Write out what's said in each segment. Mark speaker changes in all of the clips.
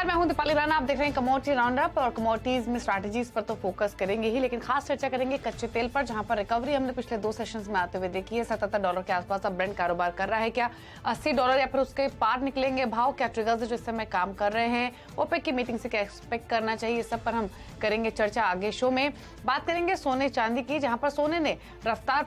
Speaker 1: नमस्कार, मैं हूं दीपाली राणा। आप देख रहे हैं कमोडिटी राउंडअप और कमोडिटीज में स्ट्रैटेजीज पर तो फोकस करेंगे ही, लेकिन खास चर्चा करेंगे कच्चे तेल पर, जहां पर रिकवरी हमने पिछले 2 सेशंस में आते हुए देखी है। $77 के आसपास अब ब्रेंट कारोबार कर रहा है। क्या $80 या फिर उसके पार निकलेंगे भाव? क्या ट्रिगर्स जो इस समय काम कर रहे हैं? ओपेक की मीटिंग से क्या एक्सपेक्ट करना चाहिए? इस सब पर हम करेंगे चर्चा आगे शो में। बात करेंगे सोने चांदी की, जहां पर सोने ने रफ्तार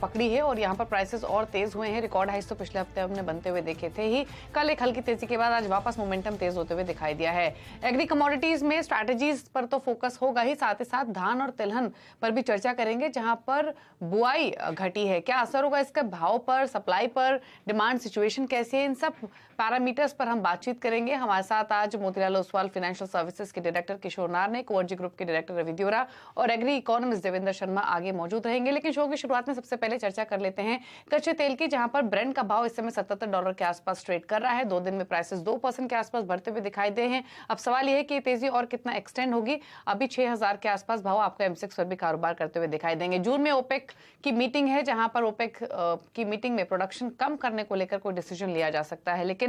Speaker 1: पकड़ी है और यहाँ पर प्राइसेस और तेज हुए हैं। रिकॉर्ड हाइस तो पिछले हफ्ते हमने बनते हुए देखे थे ही। कल एक हल्की तेजी के बाद आज वापस मोमेंटम तेज होते हुए दिखाई दिया है। एग्री कमोडिटीज में स्ट्रैटेजीज पर तो फोकस होगा ही, साथ ही साथ धान और तिलहन पर भी चर्चा करेंगे, जहां पर बुआई घटी है। क्या असर होगा इसका भाव पर, सप्लाई पर, डिमांड सिचुएशन कैसी है? इन सब पैरामीटर्स पर हम बातचीत करेंगे। हमारे साथ आज मोतीलाल ओसवाल फाइनेंशियल सर्विसेज के डायरेक्टर किशोर नार्निक, ओवरजी ग्रुप के डायरेक्टर रवि द्योरा और एग्री इकोनॉमिस्ट देवेंद्र शर्मा आगे मौजूद रहेंगे। लेकिन शो की शुरुआत में सबसे पहले चर्चा कर लेते हैं कच्चे तेल की, जहां पर ब्रेंट का भाव इस समय $77 के आसपास ट्रेड कर रहा है। 2 दिन में प्राइसेस 2% के आसपास बढ़ते हुए दिखाई दे हैं। अब सवाल यह है कि तेजी और कितना एक्सटेंड होगी। अभी 6000 के आसपास भाव आपको M6 पर भी कारोबार करते हुए दिखाई देंगे। जून में ओपेक की मीटिंग है, जहां पर ओपेक की मीटिंग में प्रोडक्शन कम करने को लेकर कोई डिसीजन लिया जा सकता है, लेकिन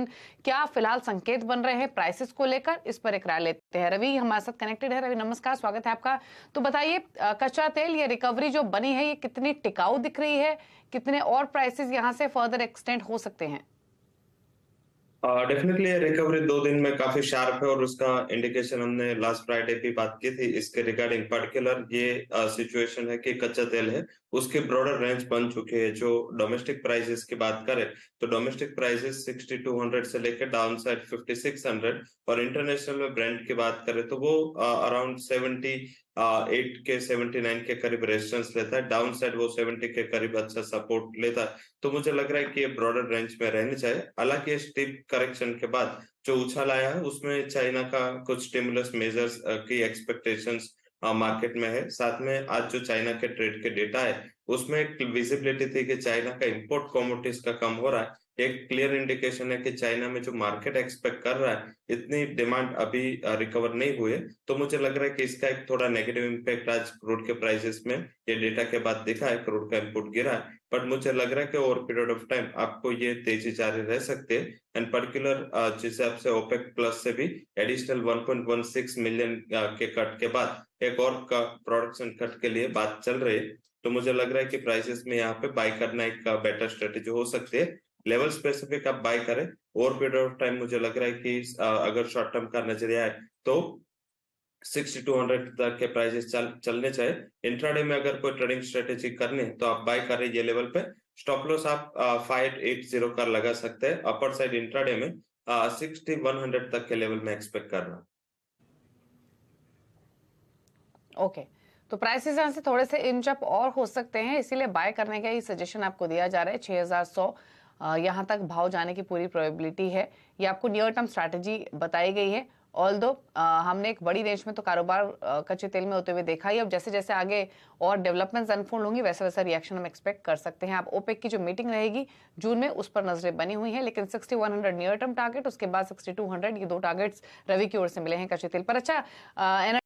Speaker 1: क्या फिलहाल संकेत बन रहे हैं प्राइसेस को लेकर? इस पर एक राय लेते हैं। रवि हमारे साथ कनेक्टेड है। रवि नमस्कार, स्वागत है आपका। तो बताइए, कच्चा तेल ये रिकवरी जो बनी है, ये कितनी टिकाऊ दिख रही है? कितने और प्राइसेस यहां से फर्दर एक्सटेंड हो सकते हैं?
Speaker 2: डेफिनेटली रिकवरी 2 दिन में काफी शार्प है और उसका इंडिकेशन हमने लास्ट फ्राइडे भी बात की थी इसके रिगार्डिंग। पर्टिकुलर ये सिचुएशन है कि कच्चा तेल है उसके ब्रॉडर रेंज बन चुके हैं। जो डोमेस्टिक प्राइसेस की बात करें तो डोमेस्टिक प्राइसेस 6200 से लेकर डाउन साइड 5600, और इंटरनेशनल में ब्रेंट की बात करें तो वो अराउंड 78 के 79 के करीब रेजिस्टेंस लेता है। डाउन साइड वो 70 के करीब अच्छा सपोर्ट लेता है। तो मुझे लग रहा है कि ये ब्रॉडर रेंज में रहनी चाहिए। हालांकि स्टीप करेक्शन के बाद जो उछाल आया है उसमें चाइना का कुछ स्टिमुलस मेजर्स की एक्सपेक्टेशंस मार्केट में है। साथ में आज जो चाइना के ट्रेड के डेटा है उसमें एक विजिबिलिटी थी कि चाइना का इंपोर्ट कमोडिटीज का कम हो रहा है। एक क्लियर इंडिकेशन है कि चाइना में जो मार्केट एक्सपेक्ट कर रहा है इतनी डिमांड अभी रिकवर नहीं हुई है। तो मुझे लग रहा है कि इसका एक थोड़ा नेगेटिव इम्पैक्ट आज क्रूड के प्राइसेस में ये डेटा के बाद दिखा है। क्रूड का इनपुट गिरा है, बट मुझे लग रहा है कि ओवर पीरियड ऑफ टाइम आपको ये तेजी जारी रह सकती है। एंड पर्टिकुलर जिस हिसाब से ओपेक प्लस से भी एडिशनल 1.16 मिलियन के कट के बाद एक और का प्रोडक्शन कट के लिए बात चल रही है। तो मुझे लग रहा है कि प्राइसेस में यहाँ पे बाय करना एक बेटर स्ट्रेटेजी हो सकती है। लेवल स्पेसिफिक आप बाय करें। ओवर पीरियड ऑफ टाइम मुझे लग रहा है कि अगर शॉर्ट टर्म का नजरिया है तो 6200 तक के प्राइसेस चलने चाहिए। इंट्राडे में अगर कोई ट्रेडिंग स्ट्रेटेजी करनी है तो आप बाय कर रहे हैं ये लेवल पे। स्टॉप लॉस आप 580 का लगा सकते हैं। अपर साइड इंट्राडे में 6100 तक के लेवल में एक्सपेक्ट कर रहा हूं।
Speaker 1: ओके, तो प्राइसेस यहाँ से थोड़े से इंच अप और हो सकते हैं, इसीलिए बाय करने का ही सजेशन आपको दिया जा रहा है। 6100 यहाँ तक भाव जाने की पूरी प्रोबेबिलिटी है। ये आपको नियर टर्म स्ट्रैटेजी बताई गई है। ऑल्दो हमने एक बड़ी रेंज में तो कारोबार कच्चे तेल में होते हुए देखा ही। अब जैसे जैसे आगे और डेवलपमेंट्स अनफोल्ड होंगी वैसे वैसा रिएक्शन हम एक्सपेक्ट कर सकते हैं। आप ओपेक की जो मीटिंग रहेगी जून में, उस पर नजरें बनी हुई हैं, लेकिन 6100 नियर टर्म टारगेट, उसके बाद 6200, ये 2 टारगेट्स रवि की ओर से मिले हैं कच्चे तेल पर। अच्छा,